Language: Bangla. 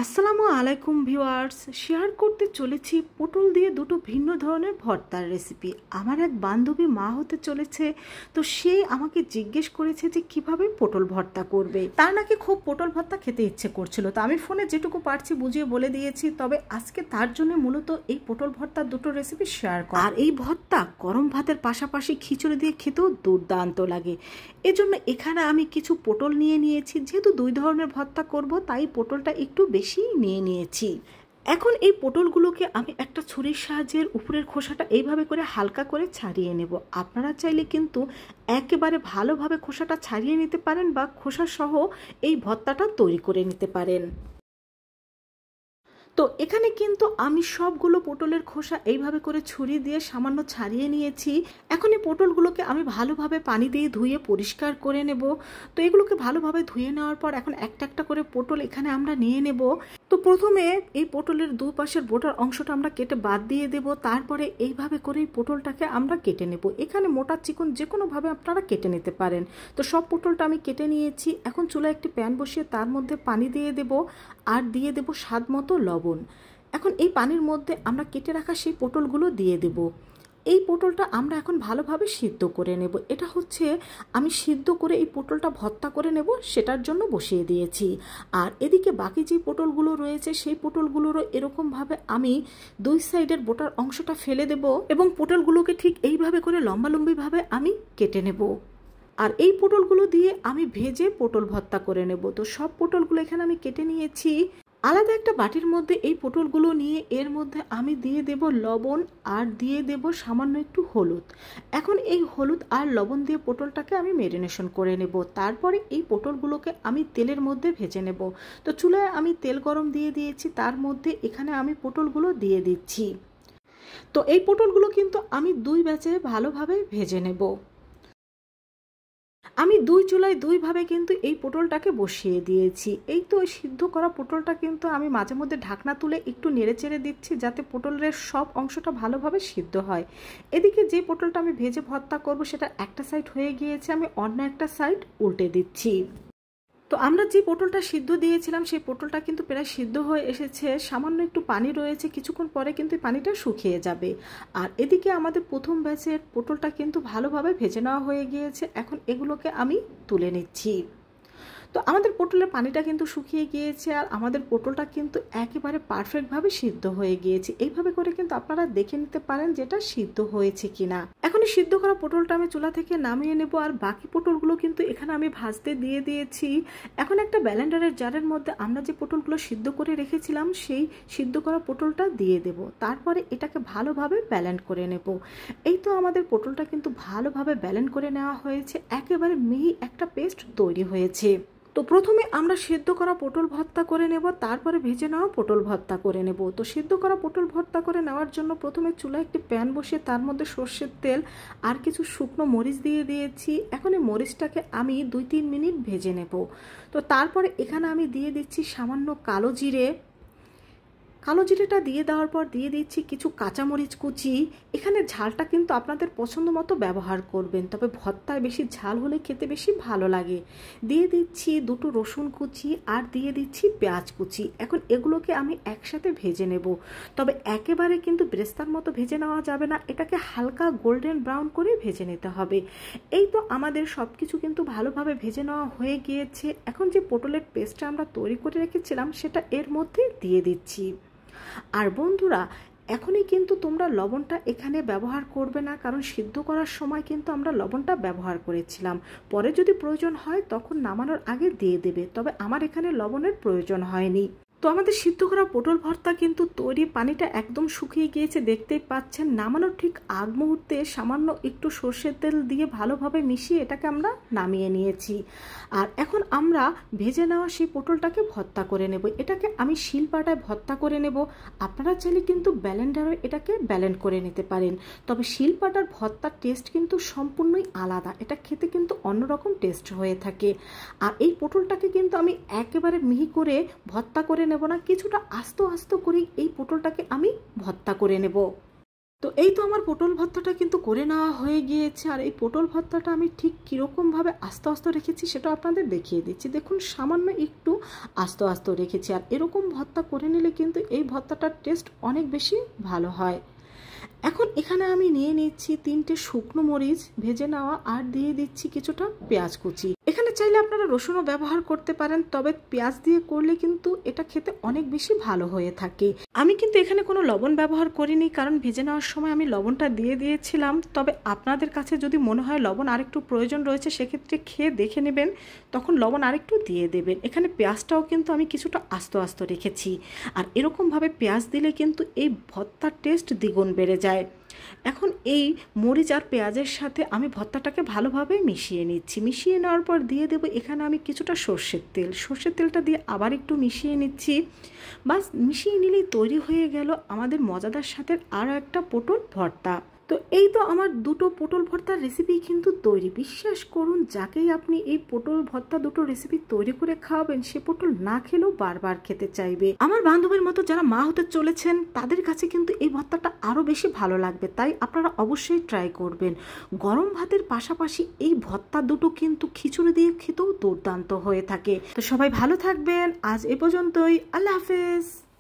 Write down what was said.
আসসালামু আলাইকুম ভিউয়ার্স, শেয়ার করতে চলেছি পটল দিয়ে দুটো ভিন্ন ধরনের ভর্তার রেসিপি। আমার এক বান্ধবী মা হতে চলেছে, তো সে আমাকে জিজ্ঞেস করেছে যে কিভাবে পটল ভর্তা করবে। তার নাকি খুব পটল ভর্তা খেতে ইচ্ছে করছিল, তো আমি ফোনে যেটুকু পারছি বুঝিয়ে বলে দিয়েছি। তবে আজকে তার জন্য মূলত এই পটল ভর্তার দুটো রেসিপি শেয়ার করা। আর এই ভর্তা গরম ভাতের পাশাপাশি খিচুড়ি দিয়ে খেতেও দুর্দান্ত লাগে। এজন্য এখানে আমি কিছু পটল নিয়ে নিয়েছি। যেহেতু দুই ধরনের ভর্তা করব, তাই পটলটা একটু বেশি নিয়ে নিয়েছি। এখন এই পটলগুলোকে আমি একটা ছুরির সাহায্যে উপরের খোসাটা এইভাবে করে হালকা করে ছাড়িয়ে নেব। আপনারা চাইলে কিন্তু একেবারে ভালোভাবে খোসাটা ছাড়িয়ে নিতে পারেন বা খোসা সহ এই ভর্তাটা তৈরি করে নিতে পারেন। তো এখানে কিন্তু আমি সবগুলো পটলের খোসা এইভাবে করে ছুরি দিয়ে সামান্য ছাড়িয়ে নিয়েছি। এখন এই পটলগুলোকে আমি ভালোভাবে পানি দিয়ে ধুয়ে পরিষ্কার করে নেব। তো এগুলোকে ভালোভাবে ধুয়ে নেওয়ার পর এখন একটা একটা করে পটল এখানে আমরা নিয়ে নেব। তো প্রথমে এই পটলের দুপাশের বোটার অংশটা আমরা কেটে বাদ দিয়ে দেব। তারপরে এইভাবে করে এই পটলটাকে আমরা কেটে নেব। এখানে মোটা চিকন যে কোনোভাবে আপনারা কেটে নিতে পারেন। তো সব পটলটা আমি কেটে নিয়েছি। এখন চুলায় একটি প্যান বসিয়ে তার মধ্যে পানি দিয়ে দেব আর দিয়ে দেব স্বাদ মতো লবণ। এখন এই পানির মধ্যে আমরা কেটে রাখা সেই পটলগুলো দিয়ে দেব। এই পটলটা আমরা এখন ভালোভাবে সিদ্ধ করে নেব। এটা হচ্ছে আমি সিদ্ধ করে এই পটলটা ভর্তা করে নেব, সেটার জন্য বসিয়ে দিয়েছি। আর এদিকে বাকি যে পটলগুলো রয়েছে সেই পটলগুলোরও এরকমভাবে আমি দুই সাইডের বোটার অংশটা ফেলে দেব এবং পটলগুলোকে ঠিক এইভাবে করে লম্বালম্বিভাবে আমি কেটে নেব। আর এই পটলগুলো দিয়ে আমি ভেজে পটল ভর্তা করে নেব। তো সব পটলগুলো এখানে আমি কেটে নিয়েছি। আলাদা একটা বাটির মধ্যে এই পটলগুলো নিয়ে এর মধ্যে আমি দিয়ে দেব লবণ আর দিয়ে দেব সামান্য একটু হলুদ। এখন এই হলুদ আর লবণ দিয়ে পটলটাকে আমি ম্যারিনেশন করে নেব। তারপরে এই পটলগুলোকে আমি তেলের মধ্যে ভেজে নেব। তো চুলায় আমি তেল গরম দিয়ে দিয়েছি, তার মধ্যে এখানে আমি পটলগুলো দিয়ে দিচ্ছি। তো এই পটলগুলো কিন্তু আমি দুই ব্যাচে ভালোভাবে ভেজে নেব। আমি দুই চুলায় দুইভাবে কিন্তু এই পটলটাকে বসিয়ে দিয়েছি। এই তো সিদ্ধ করা পটলটা কিন্তু আমি মাঝে মধ্যে ঢাকনা তুলে একটু নেড়েচেড়ে দিচ্ছি, যাতে পটলের সব অংশটা ভালোভাবে সিদ্ধ হয়। এদিকে যে পটলটা আমি ভেজে ভর্তা করব সেটা একটা সাইড হয়ে গিয়েছে, আমি অন্য একটা সাইড উল্টে দিচ্ছি। তো আমরা যে পটলটা সিদ্ধ দিয়েছিলাম সেই পটলটা কিন্তু প্রায় সিদ্ধ হয়ে এসেছে। সামান্য একটু পানি রয়েছে, কিছুক্ষণ পরে কিন্তু পানিটা শুকিয়ে যাবে। আর এদিকে আমাদের প্রথম ব্যাচের পটলটা কিন্তু ভালোভাবে ভেজে নেওয়া হয়ে গিয়েছে। এখন এগুলোকে আমি তুলে নিচ্ছি। তো আমাদের পটলের পানিটা কিন্তু শুকিয়ে গিয়েছে আর আমাদের পটলটা কিন্তু একেবারে পারফেক্টভাবে সিদ্ধ হয়ে গিয়েছে। এইভাবে করে কিন্তু আপনারা দেখে নিতে পারেন যেটা সিদ্ধ হয়েছে কিনা। এখন সিদ্ধ করা পটলটা আমি চুলা থেকে নামিয়ে নেব। আর বাকি পটলগুলো কিন্তু এখানে আমি ভাজতে দিয়ে দিয়েছি। এখন একটা ব্লেন্ডারের জারের মধ্যে আমরা যে পটলগুলো সিদ্ধ করে রেখেছিলাম সেই সিদ্ধ করা পটলটা দিয়ে দেব। তারপরে এটাকে ভালোভাবে ব্লেন্ড করে নেব। এই তো আমাদের পটলটা কিন্তু ভালোভাবে ব্লেন্ড করে নেওয়া হয়েছে, একেবারে মিহি একটা পেস্ট তৈরি হয়েছে। তো প্রথমে আমরা সিদ্ধ করা পটল ভর্তা করে নেব, তারপরে ভেজে নেওয়া পটল ভর্তা করে নেব। তো সিদ্ধ করা পটল ভর্তা করে নেওয়ার জন্য প্রথমে চুলায় একটি প্যান বসিয়ে তার মধ্যে সর্ষের তেল আর কিছু শুকনো মরিচ দিয়ে দিয়েছি। এখন এই মরিচটাকে আমি 2-3 মিনিট ভেজে নেব। তো তারপরে এখানে আমি দিয়ে দিচ্ছি সামান্য কালো জিরে। কালো জিরেটা দিয়ে দেওয়ার পর দিয়ে দিচ্ছি কিছু কাঁচামরিচ কুচি। এখানে ঝালটা কিন্তু আপনাদের পছন্দ মতো ব্যবহার করবেন, তবে ভর্তায় বেশি ঝাল হলে খেতে বেশি ভালো লাগে। দিয়ে দিচ্ছি 2 রসুন কুচি আর দিয়ে দিচ্ছি পেঁয়াজ কুচি। এখন এগুলোকে আমি একসাথে ভেজে নেব, তবে একেবারে কিন্তু ব্রেস্তার মতো ভেজে নেওয়া যাবে না, এটাকে হালকা গোল্ডেন ব্রাউন করে ভেজে নিতে হবে। এই তো আমাদের সব কিছু কিন্তু ভালোভাবে ভেজে নেওয়া হয়ে গিয়েছে। এখন যে পটলের পেস্টটা আমরা তৈরি করে রেখেছিলাম সেটা এর মধ্যে দিয়ে দিচ্ছি। আর বন্ধুরা, এখনই কিন্তু তোমরা লবণটা এখানে ব্যবহার করবে না, কারণ সিদ্ধ করার সময় কিন্তু আমরা লবণটা ব্যবহার করেছিলাম। পরে যদি প্রয়োজন হয় তখন নামানোর আগে দিয়ে দেবে, তবে আমার এখানে লবণের প্রয়োজন হয়নি। তো আমাদের সিদ্ধ করা পটল ভর্তা কিন্তু তৈরি, পানিটা একদম শুকিয়ে গিয়েছে দেখতেই পাচ্ছেন। নামানোর ঠিক আগ মুহূর্তে সামান্য একটু সর্ষের তেল দিয়ে ভালোভাবে মিশিয়ে এটাকে আমরা নামিয়ে নিয়েছি। আর এখন আমরা ভেজে নেওয়া সেই পটলটাকে ভর্তা করে নেব। এটাকে আমি শিলপাটায় ভর্তা করে নেব। আপনারা চাইলে কিন্তু ব্লেন্ডারে এটাকে ব্লেন্ড করে নিতে পারেন, তবে শিলপাটার ভর্তার টেস্ট কিন্তু সম্পূর্ণই আলাদা, এটা খেতে কিন্তু অন্যরকম টেস্ট হয়ে থাকে। আর এই পটলটাকে কিন্তু আমি একেবারে মিহি করে ভর্তা করে নেব না, কিছুটা আস্ত আস্ত করে এই পটলটাকে আমি ভর্তা করে নেব। তো এই তো আমার পটল ভর্তাটা কিন্তু করে নেওয়া হয়ে গিয়েছে। আর এই পটল ভর্তাটা আমি ঠিক কীরকমভাবে আস্তে আস্তে রেখেছি সেটা আপনাদের দেখিয়ে দিচ্ছি। দেখুন সামান্য একটু আস্তে আস্তে রেখেছি। আর এরকম ভর্তা করে নিলে কিন্তু এই ভর্তাটার টেস্ট অনেক বেশি ভালো হয়। এখন এখানে আমি নিয়ে নিচ্ছি 3টে শুকনো মরিচ ভেজে নেওয়া, আর দিয়ে দিচ্ছি কিছুটা পেঁয়াজ কুচি। এখানে চাইলে আপনারা রসুনও ব্যবহার করতে পারেন, তবে পেঁয়াজ দিয়ে করলে কিন্তু এটা খেতে অনেক বেশি ভালো হয়ে থাকে। আমি কিন্তু এখানে কোনো লবণ ব্যবহার করিনি, কারণ ভেজে নেওয়ার সময় আমি লবণটা দিয়ে দিয়েছিলাম। তবে আপনাদের কাছে যদি মনে হয় লবণ আরেকটু প্রয়োজন রয়েছে, সেক্ষেত্রে খেয়ে দেখে নেবেন, তখন লবণ আরেকটু দিয়ে দেবেন। এখানে পেঁয়াজটাও কিন্তু আমি কিছুটা আস্তে আস্তে রেখেছি। আর এরকমভাবে পেঁয়াজ দিলে কিন্তু এই ভর্তার টেস্ট দ্বিগুণ বেড়ে যায়। এখন এই মরিচ আর পেঁয়াজের সাথে আমি ভর্তাটাকে ভালোভাবে মিশিয়ে নিচ্ছি। মিশিয়ে নেওয়ার পর দিয়ে দেবো এখানে আমি কিছুটা সর্ষের তেল। সর্ষের তেলটা দিয়ে আবার একটু মিশিয়ে নিচ্ছি। বাস মিশিয়ে নিলেই তৈরি হয়ে গেল আমাদের মজাদার সাথে আরও একটা পটল ভর্তা। তো এই তো আমার 2টো পটল ভর্তার রেসিপি কিন্তু তৈরি। বিশ্বাস করুন, যাকেই আপনি এই পটল ভর্তা 2টো রেসিপি তৈরি করে খাওয়াবেন, সে পটল না খেলেও বারবার খেতে চাইবে। আমার বান্ধবীর মতো যারা মা হতে চলেছেন, তাদের কাছে কিন্তু এই ভর্তাটা আরও বেশি ভালো লাগবে, তাই আপনারা অবশ্যই ট্রাই করবেন। গরম ভাতের পাশাপাশি এই ভর্তা 2টো কিন্তু খিচুড়ি দিয়ে খেতেও দুর্দান্ত হয়ে থাকে। তো সবাই ভালো থাকবেন, আজ এ পর্যন্তই। আল্লাহ হাফেজ।